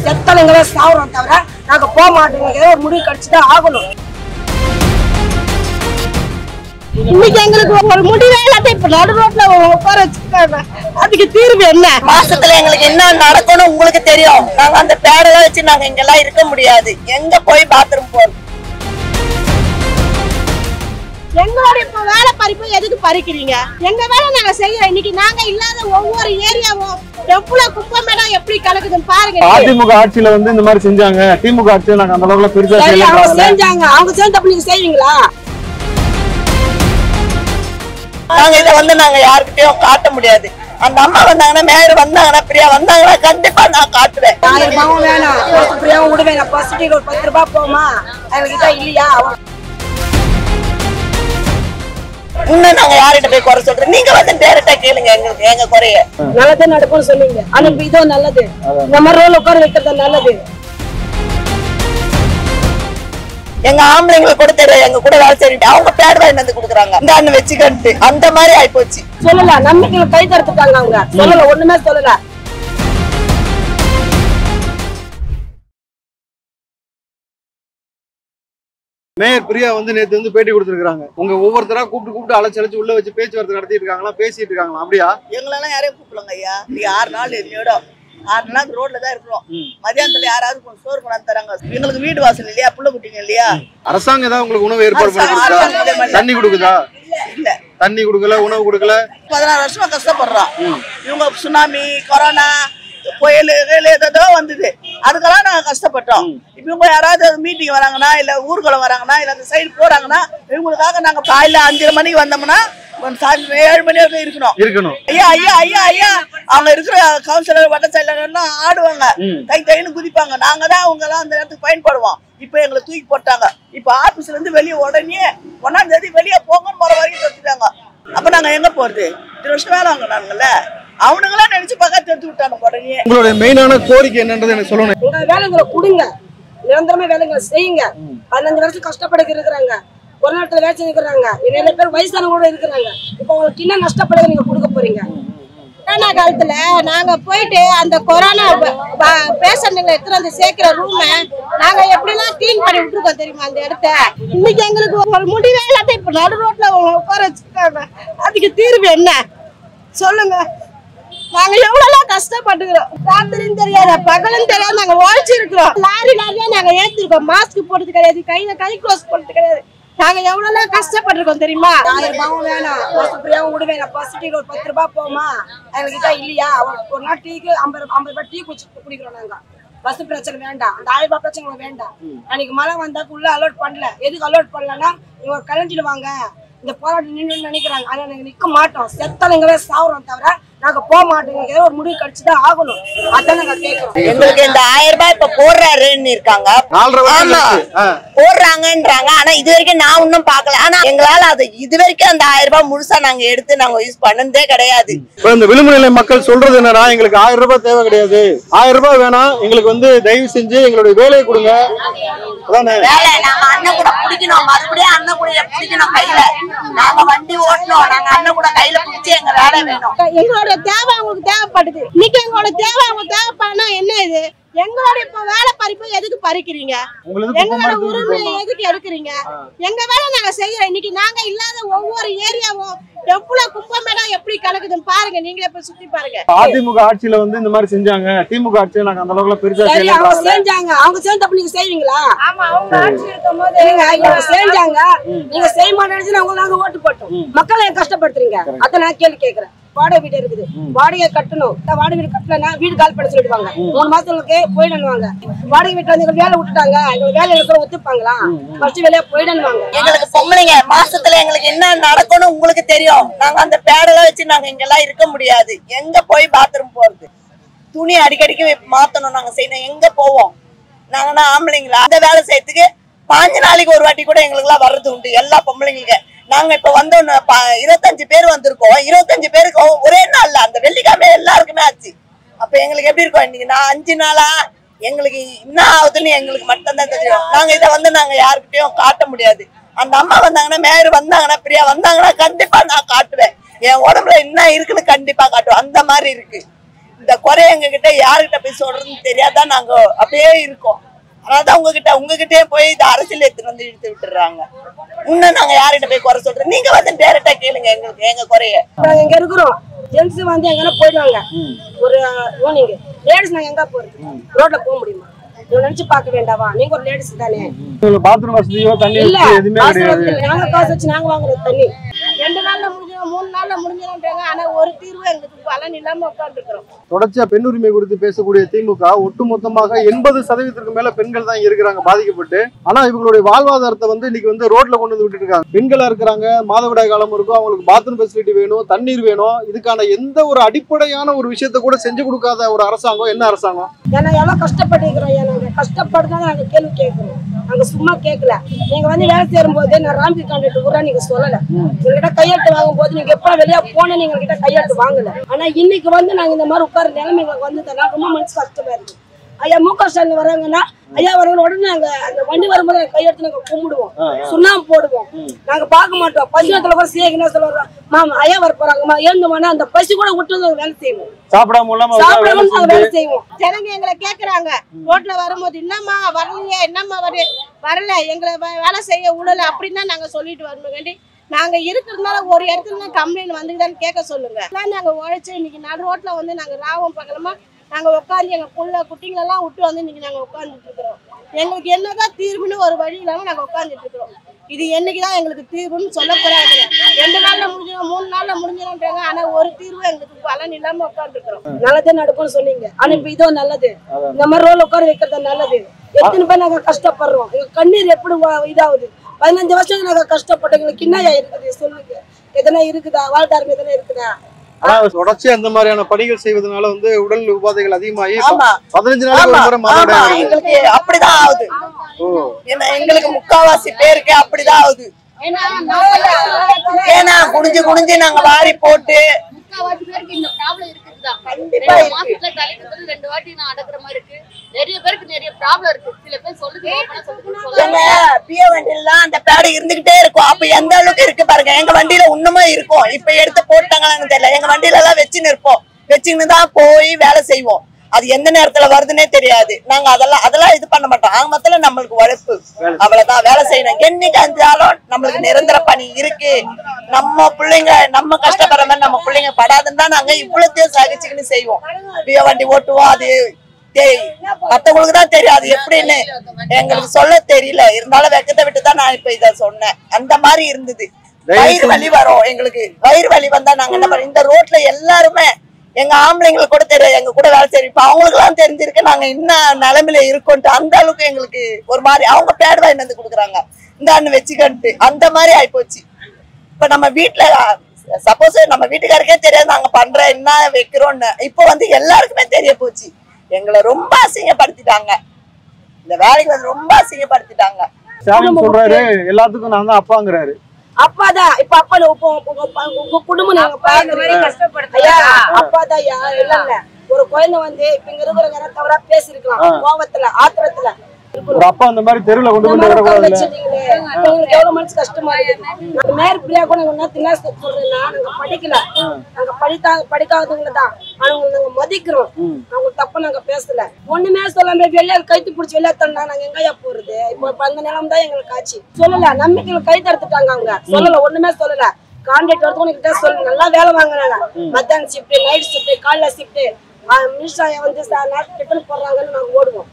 செத்தலைங்களே சாவுறோம் தவிர நாங்க போக மாட்டோம். ஒரு முடிவு கடிச்சுதான் ஆகணும். இன்னைக்கு எங்களுக்கு ஒரு முடிவே இல்லாத இப்ப நடு ரோட்ல உட்கார வச்சிருக்காங்க. அதுக்கு தீர்வு என்ன? மாசத்துல எங்களுக்கு என்ன நடக்கணும் உங்களுக்கு தெரியும். நாங்க அந்த பேடெல்லாம் வச்சு நாங்க இங்கெல்லாம் இருக்க முடியாது. எங்க போய் பாத்ரூம் போறோம்? எங்களோட இப்ப வேலை பறிப்பு எதுக்கு பறிக்கிறீங்க? எங்க வேலை நாங்க செய்யறோம். இன்னைக்கு நாங்க இல்லாத ஒவ்வொரு ஏரியாவும் எவ்வளவு குப்பை மேடம் எப்படி கலக்குதுன்னு பாருங்க. அதிமுக ஆட்சியில வந்து இந்த மாதிரி செஞ்சாங்க. திமுக ஆட்சியில நாங்க அந்த அளவுக்கு பெருசா செஞ்சாங்க. அவங்க சேர்ந்து அப்படி நீங்க செய்வீங்களா? நாங்க இதை வந்து நாங்க யாருக்கிட்டையும் காட்ட முடியாது. அந்த அம்மா வந்தாங்கன்னா, மேயர் வந்தாங்கன்னா, பிரியா வந்தாங்கன்னா கண்டிப்பா நான் காட்டுவேன். 1000 ரூபாயும் வேணாம், பிரியாவும் விடுவேன். பசிட்டிக்கு ஒரு 10 ரூபாய் போமா எங்ககிட்ட இல்லையா? இன்னும் நாங்க யார்கிட்ட போய் குறை சொல்றோம்? நீங்க வந்து டேரக்டா கேளுங்க எங்களுக்கு எங்க குறைய. நல்லது நடக்கும்னு சொன்னீங்க. ஆனா இதோ நல்லது. நம்ம ரோல் உட்கார வைக்கிறது நல்லது. எங்க ஆம்பளைங்களை கூட தெரியும். எங்க கூட வேலை செய்யிட்டு அவங்க பேட் வாங்கி வந்து கொடுக்குறாங்க. இந்த அண்ணன் வச்சுக்கிட்டு அந்த மாதிரி ஆயிப்போச்சு. சொல்லல, நம்பிக்கையில கை தடுத்துட்டாங்க. அவங்க சொல்லல, ஒண்ணுமே சொல்லல. மேயர் பிரியா வந்து நேத்து வந்து பேட்டி கொடுத்துருக்காங்க. உங்க ஒவ்வொருத்தரா கூப்பிட்டு அழைச்சு உள்ள வச்சு பேச்சுவார்த்தை நடத்திட்டு இருக்காங்களா, பேசிட்டு இருக்காங்களா? அப்படியா? எங்களெல்லாம் யாரையும் கூப்பிடுங்க ஐயா. 6 நாள் என்னோட 6 நாள் ரோட்ல தான் இருக்கிறோம். மதியானத்துல யாராவது சோறு கொண்டாந்து தராங்க. எங்களுக்கு வீடு வாசல் இல்லையா, புள்ள குட்டிங்க இல்லையா? அரசாங்கம் ஏதாவது உங்களுக்கு உணவு ஏற்பாடு பண்ணி கொடுக்குதா? தண்ணி கொடுக்குதா? இல்ல, தண்ணி கொடுக்கல, உணவு கொடுக்கல. 16 வருஷமா கஷ்டப்படுறோம். இவங்க சுனாமி, கொரோனா, புயல் ஏதோ வந்தது. அதுக்கெல்லாம் நாங்க கஷ்டப்பட்டோம். இப்ப இவங்க யாராவது மீட்டிங் வராங்கன்னா, இல்ல ஊர்வலம் வராங்கன்னா, இல்ல அந்த சைடு போறாங்கன்னா, இவங்களுக்காக நாங்க காலையில 5:30 மணிக்கு வந்தோம்னா 7 மணி வரைக்கும் இருக்கணும். ஐயா ஐயா ஐயா ஐயா அவங்க இருக்கிற கவுன்சிலர் வட்ட செயலர் எல்லாம் ஆடுவாங்க, தைன்னு குதிப்பாங்க. நாங்க தான் அவங்க எல்லாம் அந்த இடத்துக்கு பயன்படுவோம். இப்ப எங்களை தூக்கி போட்டாங்க. இப்ப ஆபீஸ்ல இருந்து வெளியே உடனே 1ஆம் தேதி வெளியே போங்கன்னு போற வரைக்கும் தடுத்துட்டாங்க. அப்ப நாங்க எங்க போறது? 2 வருஷம் வேலை வாங்கினாங்கல்ல, அவனுங்களாம் நினைச்சு பார்க்க தெரிஞ்சு விட்டாங்க உடனே. உங்களுடைய மெயினான கோரிக்கை என்னன்றது எனக்கு சொல்லணும். உங்க வேலைங்களை கொடுங்க, நிரந்தரமா வேலைங்களை செய்யுங்க. 15 வருஷம் கஷ்டப்பட்டு இருக்கிறாங்க, ஒரு நேரத்துல வேலை செஞ்சுக்கிறாங்க. நிறைய பேர் வயசானவங்க இருக்கிறாங்க. இப்ப உங்களுக்கு என்ன நஷ்டப்பட நீங்க கொடுக்க போறீங்க? கொரோனா காலத்துல நாங்க போயிட்டு அந்த கொரோனா பேஷண்ட்களை எடுத்துட்டு வந்து சேர்க்கிற ரூமை நாங்க எப்படிலாம் கிளீன் பண்ணி விட்டுருக்கோம் தெரியுமா அந்த இடத்த? இன்னைக்கு எங்களுக்கு ஒரு முடிவே இல்லாத இப்ப நடு ரோட்ல உட்கார வச்சிருக்காங்க. அதுக்கு தீர்வு என்ன சொல்லுங்க? நாங்க எவ்வளவு கஷ்டப்பட்டுக்கிறோம். ராத்திரின்னு தெரியாத, பகலும் தெரியாது, நாங்க உழைச்சிருக்கிறோம். லாரியா நாங்க ஏற்றிருக்கோம். மாஸ்க் போடுறது கிடையாது, கை க்ளோஸ் போடுறது கிடையாது. நாங்க எவ்வளவு கஷ்டப்பட்டிருக்கோம் தெரியுமா? 1000 ரூபாயும் வேணாம், பிரியாவும் விடுவேன். பசிட்டிக்கு ஒரு 10 ரூபாய் போமா எங்ககிட்ட இல்லையா? ஒரு நாள் டீக்கு 50 ரூபாய் டீ குடிக்கிறோம். நாங்க பஸ் பிரச்சனை வேண்டாம், அந்த 1000 ரூபாய் பிரச்சனை வேண்டாம். அன்னைக்கு மழை வந்தாக்கு உள்ள அலோட் பண்ணல. எதுக்கு அலோட் பண்ணலன்னா, இவங்க கலைஞ்சிடுவாங்க, இந்த போராட்டம் நின்று நினைக்கிறாங்க. ஆனா நாங்க நிக்க மாட்டோம். செத்தலைங்களே சாவுறோம் தவிர நாங்க போக மாட்டோம். ஒரு முடிவு கடிச்சுதான் ஆகணும். அதான் நாங்க கேட்கிறோம். எங்களுக்கு இந்த 1000 ரூபாய் இப்ப போடுறாருன்னு இருக்காங்க, போடுறாங்கன்றாங்க. ஆனா இது வரைக்கும் நான் ஒன்னும் பாக்கல. ஆனா எங்களால அது இது வரைக்கும் அந்த 1000 ரூபாய் முழுசா நாங்க எடுத்து நாங்க யூஸ் பண்ணதே கிடையாது. இந்த விளிம்புநிலை மக்கள் சொல்றது என்னன்னா, எங்களுக்கு 1000 ரூபாய் தேவை கிடையாது, 1000 ரூபாய் வேணாம், எங்களுக்கு வந்து தயவு செஞ்சு எங்களுடைய வேலையை கொடுங்க. வேலை நாங்க அண்ணன் கூட பிடிக்கணும், மறுபடியும் அண்ணன் கூட பிடிக்கணும் கையில. நாங்க வண்டி ஓட்டணும், நாங்க அண்ணன் கூட கையில பிடிச்சி எங்க வேலை வேணும். எங்களோட தேவை அவங்களுக்கு தேவைப்படுது. இன்னைக்கு எங்களோட தேவை அவங்க தேவைப்படுனா என்ன? இது எங்களோட இப்ப வேலை பறிப்பு எதுக்கு பறிக்கிறீங்க? எங்களோட உரிமையை எதுக்கு எடுக்கிறீங்க? எங்க வேலை நாங்க செய்யறோம். இன்னைக்கு நாங்க இல்லாத ஒவ்வொரு ஏரியாவும் எவ்வளவு குப்பை மேடம் எப்படி கலக்குதுன்னு பாருங்க. நீங்களே போய் சுத்தி பாருங்க. அதிமுக ஆட்சியில வந்து இந்த மாதிரி செஞ்சாங்க. திமுக ஆட்சியில நாங்க அந்த அளவுக்கு பெருசா செஞ்சாங்க. அவங்க சேர்ந்து அப்ப நீங்க செய்வீங்களா? ஆமா, அவங்க ஆட்சி இருக்கும் போது செஞ்சாங்க. நீங்க செய்ய மாட்டேன்னு அவங்க நாங்க ஓட்டு போட்டோம். மக்களை கஷ்டப்படுத்துறீங்க. அத நான் கேள்வி கேட்கிறேன். வாடகை வீடு இருக்குது, வாடகை கட்டணும். வாடகை வீடு கட்டலன்னா வீடு கால் பண்ண சொல்லிடுவாங்க. 3 மாசத்துக்கு போயிடுவாங்க. வாடகை வீட்டுல வந்து வேலை விட்டுட்டாங்க, எங்களுக்கு வேலை ஒத்துப்பாங்களா? ஃபர்ஸ்ட் வேலையா போயிடுவாங்க. எங்களுக்கு பொம்பளைங்க மாசத்துல எங்களுக்கு என்ன நடக்கணும் உங்களுக்கு தெரியும். நாங்க அந்த பேடெல்லாம் வச்சு நாங்க இங்கெல்லாம் இருக்க முடியாது. எங்க போய் பாத்ரூம் போறது? துணி அடிக்கடிக்கு மாத்தணும், நாங்க செய்யணும். எங்க போவோம்? நாங்கன்னா ஆம்பளைங்களா அந்த வேலை செய்யறதுக்கு 5 நாளைக்கு ஒரு வாட்டி கூட எங்களுக்கு எல்லாம் வர்றது உண்டு. எல்லா பொம்பளைங்க நாங்க இப்ப வந்தோம் 25 பேர் வந்திருக்கோம். 25 பேருக்கு ஒரே நாள்ல அந்த வெள்ளிக்கிழமை எல்லாருக்குமே ஆச்சு. அப்ப எங்களுக்கு எப்படி இருக்கும்? இன்னைக்கு நான் 5 நாளா எங்களுக்கு என்ன ஆகுதுன்னு எங்களுக்கு மட்டும்தான் தெரியும். நாங்க இதை வந்து நாங்க யாருக்கிட்டையும் காட்ட முடியாது. அந்த அம்மா வந்தாங்கன்னா, மேயர் வந்தாங்கன்னா, பிரியா வந்தாங்கன்னா கண்டிப்பா நான் காட்டுவேன். என் உடம்புல என்ன இருக்குன்னு கண்டிப்பா காட்டுவேன். அந்த மாதிரி இருக்கு. இந்த குறை எங்ககிட்ட யாருகிட்ட போய் சொல்றதுன்னு தெரியாதான் நாங்க அப்படியே இருக்கோம். அதனாலதான் உங்ககிட்டயே போய் இந்த அரசியல் எடுத்துட்டு வந்து இழுத்து விட்டுறாங்க. இன்னும் நாங்க யார்கிட்ட போய் குறை சொல்றோம்? நீங்க வந்து டைரக்டா கேளுங்க எங்களுக்கு எங்க குறைய. நாங்க இங்க இருக்கிறோம், ஜென்ஸ் வந்து எங்கன்னா போயிடுவாங்க ஒரு ஓனிங்க, லேடிஸ் நாங்க எங்க போறது? ரோட்ல போக முடியுமா? நினைச்சு பார்க்க வேண்டாவா? நீங்க ஒரு லேடிஸ் தானே. பாத்ரூம் வசதியோ தண்ணி இல்ல, எதுவுமே கிடையாது. நாங்க காசு வச்சு நாங்க வாங்குறது தண்ணி 2 நாள்ல முடிஞ்சிடும், 3 நாள்ல முடிஞ்சிடும்ன்றாங்க. ஆனா ஒரு தீர்வு எங்களுக்கு பலன் இல்லாம உட்காந்துருக்கிறோம். தொடர்ச்சியா பெண் உரிமை குறித்து பேசக்கூடிய திமுக ஒட்டுமொத்தமாக 80% மேல பெண்கள் தான் இருக்கிறாங்க பாதிக்கப்பட்டு. ஆனா இவங்களுடைய வாழ்வாதாரத்தை வந்து இன்னைக்கு வந்து ரோட்ல கொண்டு வந்து விட்டுட்டு இருக்காங்க. பெண்களா இருக்கிறாங்க, மாதவிடாய் காலம் இருக்கும், அவங்களுக்கு பாத்ரூம் ஃபெசிலிட்டி வேணும், தண்ணீர் வேணும். இதுக்கான எந்த ஒரு அடிப்படையான ஒரு விஷயத்த கூட செஞ்சு கொடுக்காத ஒரு அரசாங்கம் என்ன அரசாங்கம்? ஏன்னா எவ்வளவு கஷ்டப்பட்டு இருக்கிறோம், நாங்க கஷ்டப்படுறதுனால நாங்க கேள்வி கேட்கிறோம். நாங்க சும்மா கேட்கல. நீங்க வந்து வேலை செய்யும் போது நான் ராம்கி கான்ட்ராக்ட் கூட நீங்க சொல்லல. எங்ககிட்ட கையெழுத்து வாங்கும் போது நீங்க எப்ப வெளியே போன நீங்க கிட்ட கையெழுத்து வாங்கல. ஆனா இன்னைக்கு வந்து நாங்க இந்த மாதிரி உட்கார நிலைமைகளுக்கு வந்து ரொம்ப மனசு கஷ்டமா இருக்கு. ஐயா முக ஸ்டாலின் வராங்கன்னா ஐயா வரவங்க உடனே நாங்க அந்த வண்டி வரும்போது கையெழுத்து நாங்க கும்பிடுவோம், சுண்ணாம்பு போடுவோம். நாங்க பார்க்க மாட்டோம். பசுவத்துல கூட சேர்க்கணும் சொல்லுவோம். மாமா ஐயா வர போறாங்கம்மா ஏந்துமானா அந்த பசி கூட விட்டு வேலை செய்வோம், சாப்பிடாம வேலை செய்வோம். ஜனங்க எங்களை கேக்குறாங்க ரோட்ல வரும்போது, என்னம்மா வரலையே, என்னம்மா வரல, எங்களை வேலை செய்ய விடல அப்படின்னு நாங்க சொல்லிட்டு வரணும் வேண்டி. நாங்க இருக்கிறதுனால ஒரு இடத்துல கம்ப்ளைண்ட் வந்துதான்னு கேட்க சொல்லுங்க. நாங்க உழைச்சு இன்னைக்கு நடு ரோட்ல வந்து நாங்க ராவம் பக்கமா நாங்க உட்காந்து எங்க புள்ள குட்டிங்களெல்லாம் விட்டு வந்து இன்னைக்கு நாங்க உட்காந்துட்டு இருக்கிறோம். எங்களுக்கு என்னதான் தீர்வுன்னு ஒரு வழி இல்லாம நாங்க உட்காந்துட்டு இருக்கிறோம். இது என்னைக்குதான் எங்களுக்கு தீர்வுன்னு சொல்ல போறாங்க. 2 நாள்ல முடிஞ்சிடும், 3 நாள்ல முடிஞ்சிடும்ன்றாங்க. ஆனா ஒரு தீர்வு எங்களுக்கு பலன் இல்லாம உட்காந்து இருக்கிறோம். நல்லதே நடக்கும்னு சொன்னீங்க, ஆனா இப்ப இதோ நல்லது. இந்த மாதிரி ரோல் உட்கார வைக்கிறது நல்லது. எத்தனை பேர் நாங்க கஷ்டப்படுறோம், எங்க கண்ணீர் எப்படி இதாகுது. 15 வருஷம் நாங்க கஷ்டப்பட்டோம். எங்களுக்கு என்னையா இருக்குது சொல்லுங்க, எதனா இருக்குதா? வாழ்த்தாரம் எதனா இருக்குதா? ஆனா தொடர்ச்சி அந்த மாதிரியான பணிகள் செய்வதனால வந்து உடல் உபாதைகள் அதிகமாகி 15 நாளைக்கு எங்களுக்கு அப்படிதான் ஆகுது. எங்களுக்கு முக்காவாசி பேருக்கு அப்படிதான் ஆகுது. ஏன்னா குனிஞ்சு நாங்க வாரி போட்டு இந்த ப்ராப்ளம் இருக்குதுதான். கண்டிப்பா மாசத்துல தலைக்கு 2 வாட்டி நான் அடக்குற மாதிரி இருக்கு. நிறைய பேருக்கு நிறைய ப்ராப்ளம் இருக்கு. சில பேர் சொல்லுங்க பிய வண்டியில அந்த பேடு இருந்துகிட்டே இருக்கும். அப்ப எந்த அளவுக்கு இருக்கு பாருங்க. எங்க வண்டியில இன்னுமே இருக்கும். இப்ப எடுத்து போட்டாங்களான்னு தெரியல. எங்க வண்டியில எல்லாம் வச்சுன்னு இருப்போம். வச்சுன்னு தான் போய் வேலை செய்வோம். அது எந்த நேரத்துல வருதுன்னே தெரியாது. நாங்க அதெல்லாம் இது பண்ண மாட்டோம். ஆக மொத்தத்துல நம்மளுக்கு உழைப்பு அவ்வளவுதான். வேலை செய்யணும். என்னைக்கு அஞ்சாலும் நம்மளுக்கு நிரந்தர பணி இருக்கு. நம்ம பிள்ளைங்க நம்ம கஷ்டப்படுற மாதிரி நம்ம பிள்ளைங்க படாதுன்னு தான் நாங்க இவ்வளவுத்தையும் சகிச்சுக்கின்னு செய்வோம். பிய வண்டி ஓட்டுவோம். அது மத்தவங்களுக்கு தான் தெரியாது எப்படின்னு, எங்களுக்கு சொல்ல தெரியல. இருந்தாலும் வெக்கத்தை விட்டுதான் நான் இப்ப இத சொன்னேன். அந்த மாதிரி இருந்தது. வயிறு வலி வரும் எங்களுக்கு. வயிறு வலி வந்தா நாங்க என்ன பண்ண, இந்த ரோட்ல எல்லாருமே எங்க ஆம்பளைங்களுக்கு கூட தெரியாது, எங்க கூட வேலை செய்யும். இப்ப அவங்களுக்கு எல்லாம் தெரிஞ்சிருக்கு நாங்க என்ன நிலைமையில இருக்கோன்ட்டு. அந்த அளவுக்கு எங்களுக்கு ஒரு மாதிரி அவங்க பேட் வாங்கி வந்து கொடுக்குறாங்க, இந்த அண்ணு வச்சுக்கன்ட்டு. அந்த மாதிரி ஆயிப்போச்சு. இப்ப நம்ம வீட்டுல சப்போஸ் நம்ம வீட்டுக்காருக்கே தெரியாது நாங்க பண்ற என்ன வைக்கிறோம்னு. இப்ப வந்து எல்லாருக்குமே தெரிய போச்சு. எங்களை ரொம்ப அசிங்கப்படுத்திட்டாங்க. இந்த வேலைக்கு வந்து ரொம்ப அசிங்கப்படுத்திட்டாங்க. சொல்றாரு எல்லாத்துக்கும் நான் தான் அப்பாங்கிறாரு. அப்பாதான் இப்ப அப்பா உங்க குடும்பம் நாங்க பாக்குறீங்க. அப்பாதான் இல்ல ஒரு குழந்தை வந்து இப்ப இங்க இருக்கிறவங்க தவறா பேசிருக்கலாம், கோபத்துல ஆத்திரத்துல. ஒரு அப்பா அந்த மாதிரி தெருவுல கொண்டு வந்து எங்களுக்கு எவ்வளவு மனசு கஷ்டமா இருக்கு. மேயர் பிரியா கூட சொல்றேன்னா நாங்க படிக்கல, நாங்க படிக்காதவங்க தான். அவங்க நாங்க மதிக்கிறோம். அவங்க தப்ப நாங்க பேசல, ஒண்ணுமே சொல்லாம வெளியே கைத்து பிடிச்சி வெளியே தந்தா நாங்க எங்கயா போறது? இப்ப அந்த நிலம் தான் எங்களுக்கு ஆச்சு. சொல்லல, நம்பிக்கையில கை தடுத்துட்டாங்க. அவங்க சொல்லல, ஒண்ணுமே சொல்லல. கான்ட்ராக்ட் வரதுக்கு சொல்லு, நல்லா வேலை வாங்கினாங்க. மத்தியான ஷிஃப்ட், நைட் ஷிஃப்ட், காலைல ஷிஃப்ட். மினிஸ்டர் வந்து டிஃபன் போடுறாங்கன்னு நாங்க ஓடுவோம்.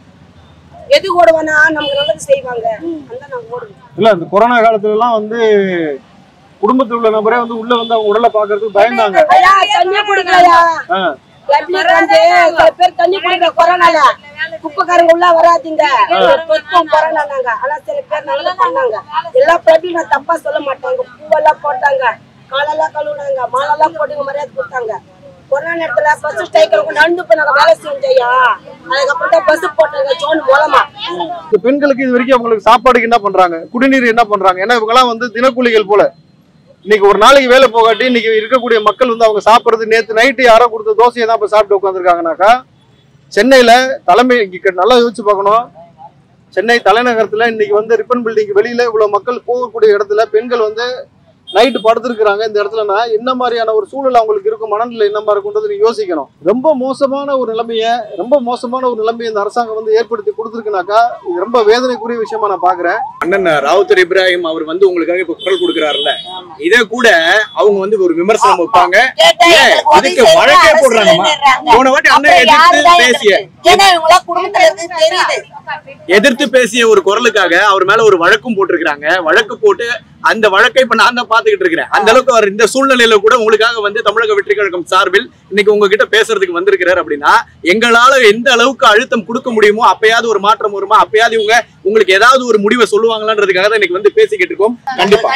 எது ஓடுவோம்னா நமக்கு நல்லது செய்வாங்க, அந்த நாங்க ஓடுவோம். இல்ல இந்த கொரோனா காலத்துல எல்லாம் வந்து குடும்பத்தில் உள்ள நபரே வந்து உள்ள வந்து அவங்க உடலை பாக்குறதுக்கு பயந்தாங்க. தண்ணி குடிக்கலையா? சில பேர் தண்ணி குடிக்கல கொரோனால. குப்பைக்காரங்க உள்ள வராதிங்க, கொரோனாங்க. ஆனா சில பேர் நல்லா பண்ணாங்க. எல்லா பேர்லையும் நான் தப்பா சொல்ல மாட்டாங்க. பூவெல்லாம் போட்டாங்க, காலெல்லாம் கழுவுனாங்க, மாலெல்லாம் போட்டு மரியாதை கொடுத்தாங்க. கொரோனா நேரத்துல பஸ் ஸ்ட்ரைக்ல நடந்து போய் நாங்க வேலை செஞ்சோம். அதுக்கப்புறம் தான் பஸ் போட்டாங்க ஜோன் மூலமா. பெண்களுக்கு இது வரைக்கும் அவங்களுக்கு சாப்பாடுக்கு என்ன பண்றாங்க, குடிநீர் என்ன பண்றாங்க? ஏன்னா இவங்க எல்லாம் வந்து தினக்கூலிகள் போல. இன்னைக்கு ஒரு நாளைக்கு வேலை போகாட்டி இன்னைக்கு இருக்கக்கூடிய மக்கள் வந்து அவங்க சாப்பிடுறது, நேற்று நைட்டு யாரோ கொடுத்த தோசையை தான் இப்ப சாப்பிட்டு உட்காந்துருக்காங்கனாக்கா, சென்னையில தலைமை நல்லா யோசிச்சு பார்க்கணும். சென்னை தலைநகரத்துல இன்னைக்கு வந்து ரிப்பன் பில்டிங் வெளியில இவ்வளவு மக்கள் போகக்கூடிய இடத்துல பெண்கள் வந்து நைட்டு படுத்திருக்கிறாங்க இந்த இடத்துலனா என்ன மாதிரியான ஒரு சூழல் அவங்களுக்கு இருக்கும், மனநிலை என்ன மாதிரி இருக்கும்ன்றது நீங்க யோசிக்கணும். ரொம்ப மோசமான ஒரு நிலைமையை இந்த அரசாங்கம் வந்து ஏற்படுத்தி கொடுத்துருக்குனாக்கா இது ரொம்ப வேதனைக்குரிய விஷயமா நான் பாக்குறேன். அண்ணன் ராவுத்தர் இப்ராஹிம் அவர் வந்து உங்களுக்காக இப்ப குரல் கொடுக்கிறாருல்ல, இதை கூட அவங்க வந்து ஒரு விமர்சனம் வைப்பாங்க. இதுக்கு வழக்கே போடுறாங்கம்மா. போன வாட்டி அண்ணன் எதிர்த்து பேசிய ஒரு குரலுக்காக அவர் மேல ஒரு வழக்கும் போட்டிருக்காங்க. வழக்கு போட்டு அந்த வழக்கை இப்ப நான் தான் பாத்துக்கிட்டு இருக்கிறேன். அந்த அளவுக்கு அவர் இந்த சூழ்நிலையில கூட உங்களுக்காக வந்து தமிழக வெற்றி கழகம் சார்பில் இன்னைக்கு உங்ககிட்ட பேசுறதுக்கு வந்திருக்கிறார் அப்படின்னா எங்களால எந்த அளவுக்கு அழுத்தம் கொடுக்க முடியுமோ அப்பயாவது ஒரு மாற்றம் வருமா, அப்பயாவது இவங்க உங்களுக்கு ஏதாவது ஒரு முடிவை சொல்லுவாங்களான்றதுக்காக தான் இன்னைக்கு வந்து பேசிக்கிட்டு இருக்கோம். கண்டிப்பா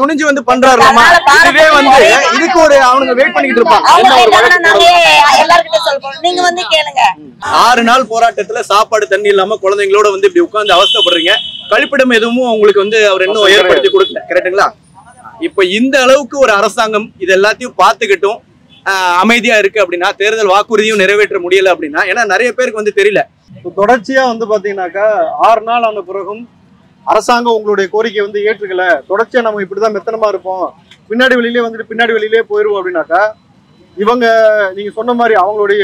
துணிஞ்சு வந்து பண்றாருமா, இதுவே வந்து இதுக்கு ஒரு அவனுங்க வெயிட் பண்ணிக்கிட்டு இருப்பாங்க. 6 நாள் போராட்டத்துல சாப்பாடு தண்ணி இல்லாம குழந்தைங்களோட வந்து இப்படி உட்கார்ந்து அவஸ்தைப்படுறீங்க. கழிப்பிடம் எதுவும் உங்களுக்கு வந்து அவர் இன்னும் ஏற்படுத்தி கொடுக்கல, கரெக்டுங்களா? இப்ப இந்த அளவுக்கு ஒரு அரசாங்கம் இது எல்லாத்தையும் பார்த்துக்கிட்டும் அமைதியா இருக்கு அப்படின்னா, தேர்தல் வாக்குறுதியும் நிறைவேற்ற முடியல அப்படின்னா, ஏன்னா நிறைய பேருக்கு வந்து தெரியல. தொடர்ச்சியா வந்து பாத்தீங்கன்னாக்கா 6 நாள் ஆன பிறகும் அரசாங்கம் உங்களுடைய கோரிக்கை வந்து ஏற்றுக்கல, தொடர்ச்சியா நம்ம இப்படிதான் மெத்தனமா இருப்போம், பின்னாடி வெளியிலே போயிருவோம் அப்படின்னாக்கா, இவங்க நீங்க சொன்ன மாதிரி அவங்களுடைய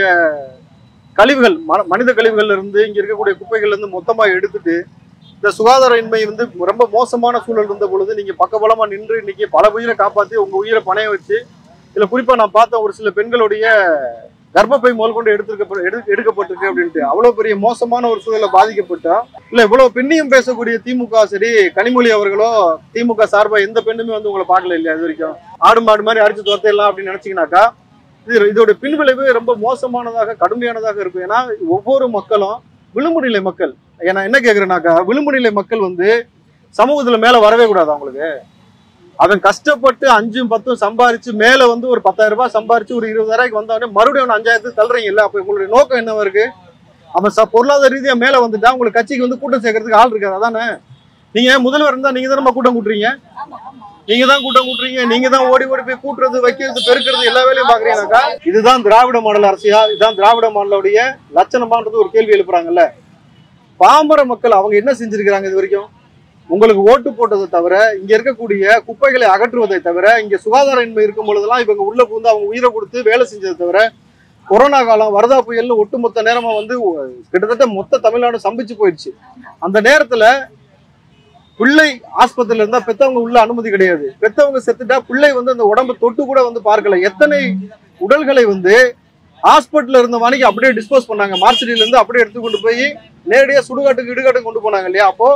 கழிவுகள் மனித கழிவுகள்ல இருந்து இங்க இருக்கக்கூடிய குப்பைகள்ல இருந்து மொத்தமா எடுத்துட்டு இந்த சுகாதார இன்மை வந்து ரொம்ப மோசமான சூழல் இருந்த பொழுது நீங்க பக்கபலமா நின்று இன்னைக்கு பல உயிரை காப்பாத்தி உங்க உயிரை பணைய வச்சு, இதுல குறிப்பா நான் பார்த்த ஒரு சில பெண்களுடைய கர்ப்பப்பை முதல் கொண்டு எடுக்கப்பட்டிருக்கு அப்படின்ட்டு அவ்வளவு பெரிய மோசமான ஒரு சூழலை பாதிக்கப்பட்டா இல்ல இவ்வளவு பெண்ணையும் பேசக்கூடிய திமுக சரி கனிமொழி அவர்களோ திமுக சார்பா எந்த பெண்ணுமே வந்து உங்களை பார்க்கல இல்லையா? இது வரைக்கும் ஆடு மாடு மாதிரி அடிச்சு துரத்திடலாம் அப்படின்னு நினைச்சீங்கன்னாக்கா இதோட பின்விளைவு ரொம்ப மோசமானதாக கடுமையானதாக இருக்கும். ஏன்னா ஒவ்வொரு மக்களும் விளிம்புநிலை மக்கள். ஏன்னா என்ன கேக்குறேன்னாக்கா, விளிம்புநிலை மக்கள் வந்து சமூகத்துல மேல வரவே கூடாது. அவங்களுக்கு அவன் கஷ்டப்பட்டு 5-10 சம்பாரிச்சு மேல வந்து ஒரு 10,000 ரூபாய் சம்பாரிச்சு ஒரு 20,000 வந்தவனே மறுபடியும் 5,000 தள்ளுறீங்க இல்ல? அப்ப உங்களுடைய நோக்கம் என்னவா இருக்கு? அவன் பொருளாதார ரீதியா மேல வந்துட்டா உங்களுக்கு கட்சிக்கு வந்து கூட்டம் சேர்க்கறதுக்கு ஆள் இருக்காது. அதானே? நீங்க முதல்வர் இருந்தா நீங்க தான் கூட்டம் கூட்டுறீங்க, நீங்க தான் ஓடி போய் கூட்டுறது வைக்கிறது பெருக்கிறது எல்லா வேலையும் பாக்குறீங்கன்னாக்கா இதுதான் திராவிட மாடல் அரசியா? இதுதான் திராவிட மாடலுடைய லட்சணமான்றது ஒரு கேள்வி எழுப்புறாங்கல்ல. பாமர மக்கள் அவங்க என்ன செஞ்சிருக்கிறாங்க இது வரைக்கும்? உங்களுக்கு ஓட்டு போட்டதை தவிர, இங்க இருக்கக்கூடிய குப்பைகளை அகற்றுவதை தவிர, இங்க சுகாதார இன்மை இருக்கும் பொழுதெல்லாம் இவங்க உள்ள புகுந்து அவங்க உயிரை கொடுத்து வேலை செஞ்சதை தவிர, கொரோனா காலம் வரதா புயல்னு ஒட்டுமொத்த நேரமா வந்து கிட்டத்தட்ட மொத்த தமிழ்நாடு சம்பிச்சு போயிடுச்சு. அந்த நேரத்துல பிள்ளை ஆஸ்பத்திரியில இருந்தா பெத்தவங்க உள்ள அனுமதி கிடையாது. பெத்தவங்க செத்துட்டா பிள்ளை வந்து அந்த உடம்பு தொட்டு கூட வந்து பார்க்கல. எத்தனை உடல்களை வந்து ஹாஸ்பிட்டல்ல இருந்த மணிக்கு அப்படியே டிஸ்போஸ் பண்ணாங்க. மார்ச்சரியில இருந்து அப்படியே எடுத்து கொண்டு போய் நேரடியா இடுகாட்டுக்கு கொண்டு போனாங்க இல்லையா? அப்போ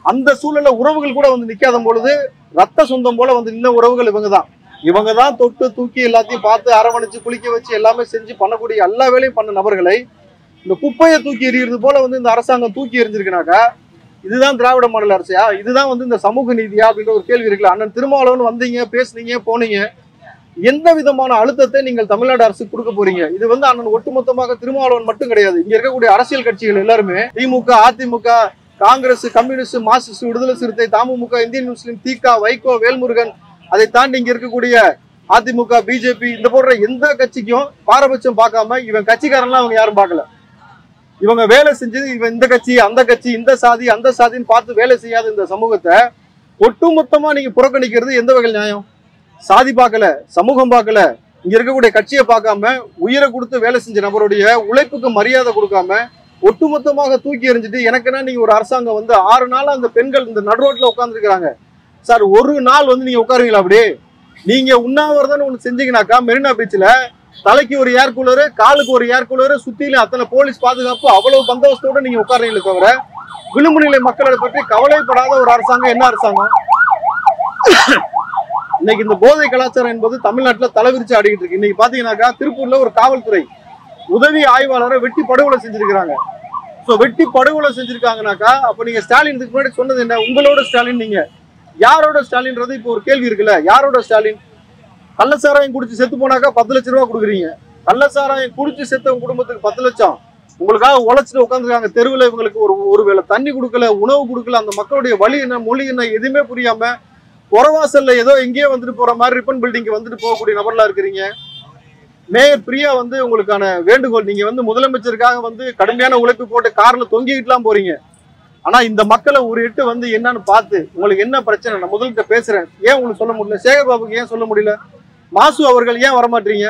அந்த சூழல்ல உறவுகள் கூட வந்து நிக்காத பொழுது ரத்த சொந்தம் போல வந்து நின்ன உறவுகள் இவங்க தான் தொட்டு தூக்கி எல்லாத்தையும் பார்த்து அரவணைச்சு குளிக்க வச்சு எல்லாமே செஞ்சு பண்ணக்கூடிய எல்லா வேலையும் பண்ண நபர்களை இந்த குப்பையை தூக்கி எறிகிறது போல வந்து இந்த அரசாங்கம் தூக்கி எறிஞ்சிருக்குனாக்கா இதுதான் திராவிட மாடல் அரசியா? இதுதான் வந்து இந்த சமூக நீதியா அப்படின்ற ஒரு கேள்வி இருக்குல்ல. அண்ணன் திருமாவளவன் வந்தீங்க, பேசுனீங்க, போனீங்க, எந்த விதமான அழுத்தத்தை நீங்கள் தமிழ்நாடு அரசு கொடுக்க போறீங்க? இது வந்து அண்ணன் ஒட்டுமொத்தமாக திருமாவளவன் மட்டும் கிடையாது, இங்க இருக்கக்கூடிய அரசியல் கட்சிகள் எல்லாருமே, திமுக, அதிமுக, காங்கிரஸ், கம்யூனிஸ்ட், மார்க்சிஸ்ட், விடுதலை சிறுத்தை, தமுமுக, இந்தியன் முஸ்லிம், திக, வைகோ, வேல்முருகன், அதை தாண்டி இங்க இருக்கக்கூடிய அதிமுக, பிஜேபி, இந்த போன்ற எந்த கட்சிக்கும் பாரபட்சம் பார்க்காம இவன் கட்சிக்காரன்லாம் அவங்க யாரும் பார்க்கல. இவங்க வேலை செஞ்சது இவன் இந்த கட்சி அந்த கட்சி இந்த சாதி அந்த சாதின்னு பார்த்து வேலை செய்யாத இந்த சமூகத்தை ஒட்டுமொத்தமா நீங்க புறக்கணிக்கிறது எந்த வகை நியாயம்? சாதி பார்க்கல, சமூகம் பார்க்கல, இங்க இருக்கக்கூடிய கட்சியை பார்க்காம உயிரை கொடுத்து வேலை செஞ்ச நபருடைய உழைப்புக்கு மரியாதை கொடுக்காம ஒட்டுமொத்தமாக தூக்கி எறிஞ்சிட்டு எனக்குன்னா நீங்க ஒரு அரசாங்கம் வந்து 6 நாள் அந்த பெண்கள் இந்த நடுரோட்ல உட்காந்துருக்காங்க சார். ஒரு நாள் வந்து நீங்க உட்காருவீங்களா? அப்படி நீங்க உண்ணாவிரதம் ஒண்ணு செஞ்சீங்கன்னாக்கா மெரினா பீச்ல தலைக்கு ஒரு ஏர் கூலரு, காலுக்கு ஒரு ஏர் கூலரு, சுத்திலும் அத்தனை போலீஸ் பாதுகாப்பு, அவ்வளவு பந்தோபஸ்தோட நீங்க உட்கார்றீங்களே தவிர விளிம்புநிலை மக்களை பற்றி கவலைப்படாத ஒரு அரசாங்கம் என்ன அரசாங்கம்? இன்னைக்கு இந்த போதை கலாச்சாரம் என்பது தமிழ்நாட்டுல தலைவிரிச்சு ஆடிக்கிட்டு இருக்கு. இன்னைக்கு பாத்தீங்கன்னாக்கா திருப்பூர்ல ஒரு காவல்துறை உதவி ஆய்வாளரை வெட்டி படுகொலை செஞ்சிருக்கிறாங்க. சோ வெட்டி படுகொலை செஞ்சிருக்காங்கனாக்கா அப்ப நீங்க ஸ்டாலின் இதுக்கு முன்னாடி சொன்னது என்ன? உங்களோட ஸ்டாலின், நீங்க யாரோட ஸ்டாலின்றது இப்போ ஒரு கேள்வி இருக்குல்ல. யாரோட ஸ்டாலின்? கள்ளசாராயம் குடிச்சு செத்து போனாக்கா 10 லட்சம் ரூபாய் கொடுக்குறீங்க. கள்ளசாராயம் குடிச்சு செத்தவங்க குடும்பத்துக்கு 10 லட்சம். உங்களுக்காக உழைச்சிட்டு உட்காந்துருக்காங்க தெருவில். இவங்களுக்கு ஒரு வேளை தண்ணி கொடுக்கல, உணவு கொடுக்கல. அந்த மக்களுடைய வழி என்ன, மொழி என்ன, எதுவுமே புரியாம புறவாசல்ல ஏதோ எங்கேயோ வந்துட்டு போற மாதிரி ரிப்பன் பில்டிங் வந்துட்டு போகக்கூடிய நபர்களா இருக்கிறீங்க. மேயர் பிரியா வந்து உங்களுக்கான வேண்டுகோள், நீங்க வந்து முதலமைச்சருக்காக வந்து கடுமையான உழைப்பு போட்டு கார்ல தொங்கிக்கிட்டுலாம் போறீங்க. ஆனா இந்த மக்களை ஒரு எட்டு வந்து என்னன்னு பார்த்து உங்களுக்கு என்ன பிரச்சனை நான் முதல்கிட்ட பேசுறேன், ஏன் உங்களுக்கு சொல்ல முடியல? சேகர் பாபுக்கு ஏன் சொல்ல முடியல? மாசு அவர்கள் ஏன் வரமாட்டீங்க?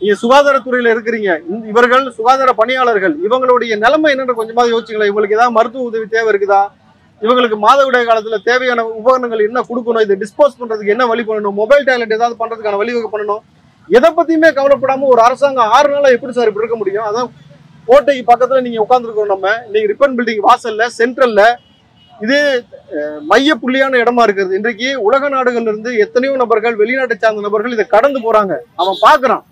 நீங்க சுகாதாரத்துறையில இருக்கிறீங்க, இவர்கள் சுகாதார பணியாளர்கள், இவங்களுடைய நிலைமை என்னன்னு கொஞ்சமாவது யோசிச்சுங்களா? இவங்களுக்கு ஏதாவது மருத்துவ உதவி தேவை இருக்குதா? இவங்களுக்கு மாதவிடாய் காலத்துல தேவையான உபகரணங்கள் என்ன கொடுக்கணும், இதை டிஸ்போஸ் பண்றதுக்கு என்ன வழி பண்ணணும், மொபைல் டாய்லெட் ஏதாவது பண்றதுக்கான வழிவகை பண்ணணும். எதை பத்தியுமே கவலைப்படாம ஒரு அரசாங்கம் 6 நாளா எப்படி சார் இப்படி இருக்க முடியும்? அதான் கோட்டைக்கு பக்கத்துல நீங்க உட்காந்துருக்கோம். நம்ம இன்னைக்கு ரிப்பன் பில்டிங் வாசல்ல சென்ட்ரல்ல இது மைய புள்ளியான இடமா இருக்கிறது. இன்றைக்கு உலக நாடுகள்ல இருந்து எத்தனையோ நபர்கள், வெளிநாட்டை சார்ந்த நபர்கள் இதை கடந்து போறாங்க. அவன் பாக்குறான்,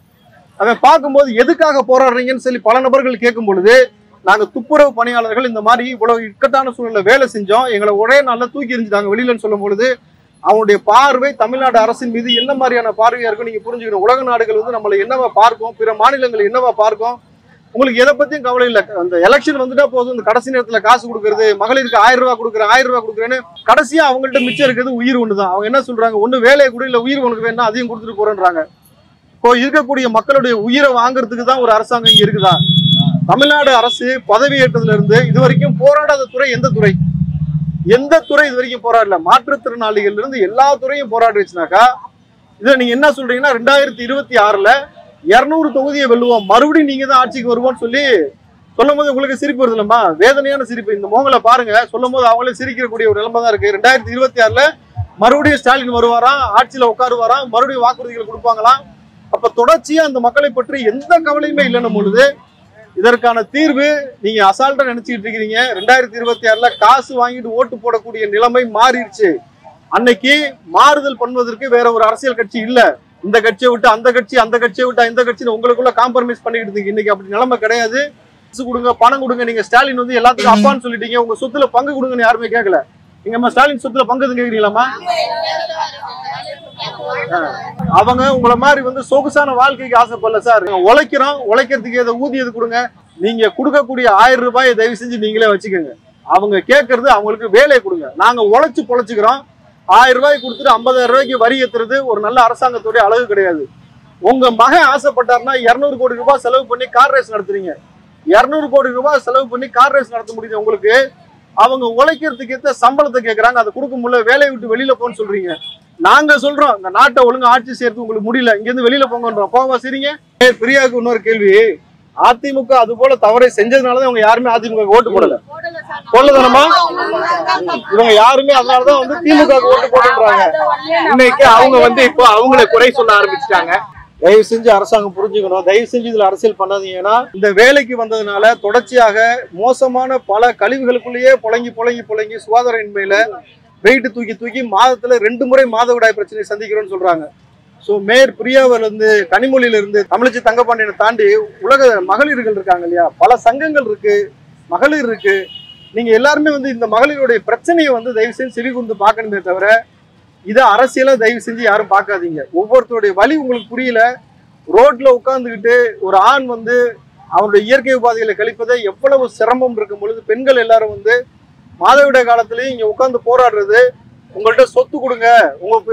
அவன் பார்க்கும்போது எதுக்காக போராடுறீங்கன்னு சொல்லி பல நபர்கள் கேட்கும் பொழுது, நாங்க துப்புரவு பணியாளர்கள் இந்த மாதிரி இவ்வளவு இக்கட்டான சூழ்நிலை வேலை செஞ்சோம், எங்களை ஒரே நாள்ல தூக்கி எறிஞ்சிட்டாங்க வெளியிலன்னு சொல்லும் பொழுது அவனுடைய பார்வை தமிழ்நாடு அரசின் மீது என்ன மாதிரியான பார்வையா இருக்கும் நீங்க புரிஞ்சுக்கணும். உலக நாடுகள் வந்து நம்மளை என்னவா பார்க்கும், பிற மாநிலங்கள் என்னவா பார்க்கும், உங்களுக்கு எதை பத்தியும் கவலை இல்லை. அந்த எலெக்ஷன் வந்துட்டா போதும், இந்த கடைசி நேரத்துல காசு கொடுக்கறது, மகளிருக்கு 1000 ரூபாய் கொடுக்குறேன் 1000 ரூபாய் கொடுக்குறேன்னு கடைசியா அவங்கள்ட்ட மிச்சம் இருக்கிறது உயிர் ஒண்ணுதான். அவங்க என்ன சொல்றாங்க, ஒண்ணு வேலையை கூட இல்ல உயிர் உனக்கு வேணா அதையும் கொடுத்துட்டு போறேன்றாங்க. இப்போ இருக்கக்கூடிய மக்களுடைய உயிரை வாங்குறதுக்கு தான் ஒரு அரசாங்கம் இங்க இருக்குதா? தமிழ்நாடு அரசு பதவி ஏற்றதுல இருந்து இது வரைக்கும் போராடாத துறை எந்த துறை? எந்த துறை இது வரைக்கும் போராடல? மாற்றுத்திறனாளிகள் இருந்து எல்லா துறையும் போராடிச்சுனாக்கா இதுல நீங்க என்ன சொல்றீங்கன்னா 2026ல 200 தொகுதியை வெல்லுவோம், மறுபடியும் நீங்க தான் ஆட்சிக்கு வருவோம்னு சொல்லும் போது உங்களுக்கு சிரிப்பு வருது இல்லம்மா? வேதனையான சிரிப்பு. இந்த மோகலை பாருங்க, சொல்லும் போது அவங்களே சிரிக்கக்கூடிய ஒரு நிலைமை தான் இருக்கு. 2026ல மறுபடியும் ஸ்டாலின் வருவாராம், ஆட்சியில உட்காருவாராம், மறுபடியும் வாக்குறுதிகள் கொடுப்பாங்களாம். அப்ப தொடர்ச்சியா அந்த மக்களை பற்றி எந்த கவலையுமே இல்லைன்னும் பொழுது இதற்கான தீர்வு நீங்க அசால்ட்டா நினைச்சுக்கிட்டு இருக்கிறீங்க. 2026ல காசு வாங்கிட்டு ஓட்டு போடக்கூடிய நிலைமை மாறிடுச்சு. அன்னைக்கு மாறுதல் பண்ணுவதற்கு வேற ஒரு அரசியல் கட்சி இல்ல. இந்த கட்சியை விட்டு அந்த கட்சி, அந்த கட்சியை விட்டு இந்த கட்சி உங்களுக்குள்ள காம்ப்ரமைஸ் பண்ணிக்கிட்டு இருக்கு. இன்னைக்கு அப்படி நிலைமை கிடையாது. காசு கொடுங்க, பணம் கொடுங்க. நீங்க ஸ்டாலின் வந்து எல்லாத்துக்கும் அப்பான்னு சொல்லிட்டீங்க, உங்க சொத்துல பங்கு கொடுங்கன்னு யாருமே கேட்கல. நீங்க ஸ்டாலின் சொத்துல பங்கு கேக்குறீங்களாமா? அவங்க உங்களை மாதிரி வந்து சொகுசான வாழ்க்கைக்கு ஆசைப்படல சார். உழைக்கிறோம், உழைக்கிறதுக்கு ஏதோ ஊதியது கொடுங்க. நீங்க கொடுக்கக்கூடிய 1000 ரூபாயை தயவு செஞ்சு நீங்களே வச்சுக்கோங்க. அவங்க கேட்கறது அவங்களுக்கு வேலையை கொடுங்க. நாங்க உழைச்சு பொழைச்சுக்கிறோம். 1000 ரூபாய் கொடுத்துட்டு 50,000 ரூபாய்க்கு வரி ஏத்துறது ஒரு நல்ல அரசாங்கத்துடைய அழகு கிடையாது. உங்க மகன் ஆசைப்பட்டாருன்னா 200 கோடி ரூபாய் செலவு பண்ணி கார் ரேஸ் நடத்துறீங்க. 200 கோடி ரூபாய் செலவு பண்ணி கார் ரேஸ் நடத்த முடியுது உங்களுக்கு. அவங்க உழைக்கிறதுக்கு ஏற்ற சம்பளத்தை கேட்கறாங்க, அதை கொடுக்க முடியல, வேலையை விட்டு வெளியில போன்னு சொல்றீங்க. நாங்க சொல்றோம் இந்த நாட்டை ஒழுங்கா ஆட்சி செய்யறது உங்களுக்கு முடியல, இங்க இருந்து வெளியில போங்கன்றோம். போவா சரிங்க. பிரியாவுக்கு இன்னொரு கேள்வி, அதிமுக அது போல தவறை செஞ்சதுனாலதான் இவங்க யாருமே அதிமுக ஓட்டு போடல. போடலதானமா? இவங்க யாருமே அதனாலதான் வந்து திமுக ஓட்டு போடுறாங்க. இன்னைக்கு அவங்க வந்து இப்போ அவங்களை குறை சொல்ல ஆரம்பிச்சுட்டாங்க. தயவு செஞ்சு அரசாங்கம் புரிஞ்சுக்கணும். தயவு செஞ்சு இதுல அரசியல் பண்ணாதீங்கன்னா இந்த வேலைக்கு வந்ததுனால தொடர்ச்சியாக மோசமான பல கழிவுகளுக்குள்ளேயே புழங்கி சுகாதாரமின்மையில வெயிட் தூக்கி மாதத்துல 2 முறை மாதவிடாய் பிரச்சனை சந்திக்கிறோம்னு சொல்றாங்க. ஸோ மேயர் பிரியாவில் இருந்து, கனிமொழியில இருந்து, தமிழச்சி தங்கப்பாண்டியனை தாண்டி உலக மகளிர்கள் இருக்காங்க இல்லையா, பல சங்கங்கள் இருக்கு, மகளிர் இருக்கு. நீங்க எல்லாருமே வந்து இந்த மகளிருடைய பிரச்சனையை வந்து தயவு செஞ்சு செவி கொண்டு பார்க்கணுமே தவிர இதை அரசியலை தயவு செஞ்சு யாரும் பார்க்காதீங்க. ஒவ்வொருத்தருடைய வழி உங்களுக்கு புரியல. ரோட்ல உட்கார்ந்துக்கிட்டு ஒரு ஆண் வந்து அவருடைய இயற்கை உபாதைகளை கழிப்பதை எவ்வளவு சிரமம் இருக்கும் பொழுது பெண்கள் எல்லாரும் வந்து மாதவிடாய் காலத்திலயும் இங்க உட்கார்ந்து போராடுறது, உங்கள்கிட்ட சொத்து கொடுங்க,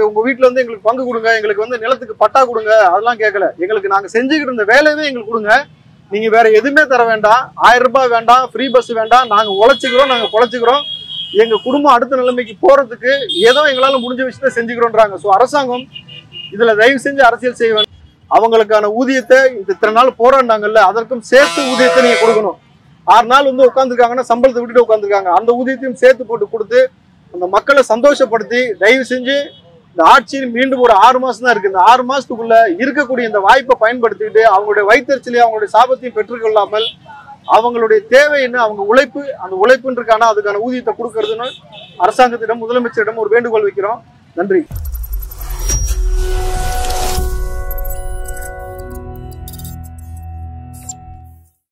உங்க வீட்டுல வந்து எங்களுக்கு பங்கு கொடுங்க, எங்களுக்கு வந்து நிலத்துக்கு பட்டா கொடுங்க, அதெல்லாம் கேட்கல. எங்களுக்கு நாங்க செஞ்சுக்கிட்டு இருந்த வேலையவே எங்களுக்கு கொடுங்க, நீங்க வேற எதுவுமே தர வேண்டாம், 1000 ரூபாய் வேண்டாம், ஃப்ரீ பஸ் வேண்டாம், நாங்க உழைச்சிக்கிறோம், நாங்க பொழைச்சிக்கிறோம், எங்க குடும்பம் அடுத்த நிலைமைக்கு போறதுக்கு ஏதோ எங்களால முடிஞ்ச விஷயத்த செஞ்சுக்கிறோன்றாங்க. ஸோ அரசாங்கம் இதுல தயவு செஞ்சு அரசியல் செய்ய வேண்டும். அவங்களுக்கான ஊதியத்தை இத்தனை நாள் போராடினாங்கல்ல, அதற்கும் சேர்த்து ஊதியத்தை நீங்க கொடுக்கணும். 6 நாள் வந்து உட்காந்துருக்காங்கன்னா சம்பளத்தை விட்டுட்டு உட்காந்துருக்காங்க, அந்த ஊதியத்தையும் சேர்த்து போட்டு கொடுத்து அந்த மக்களை சந்தோஷப்படுத்தி தயவு செஞ்சு இந்த ஆட்சியில் மீண்டும் ஒரு 6 மாசம் தான் இருக்கு. இந்த 6 மாசத்துக்குள்ள இருக்கக்கூடிய இந்த வாய்ப்பை பயன்படுத்திக்கிட்டு அவங்களுடைய வயிற்றுச்சலையும் அவங்களுடைய சாபத்தையும் பெற்றுக்கொள்ளாமல் அவங்களுடைய தேவை என்ன, அவங்க உழைப்பு, அந்த உழைப்புன்றதுக்கான அதுக்கான ஊதியத்தை கொடுக்கறதுன்னு அரசாங்கத்திடம், முதலமைச்சரிடம் ஒரு வேண்டுகோள் வைக்கிறோம். நன்றி.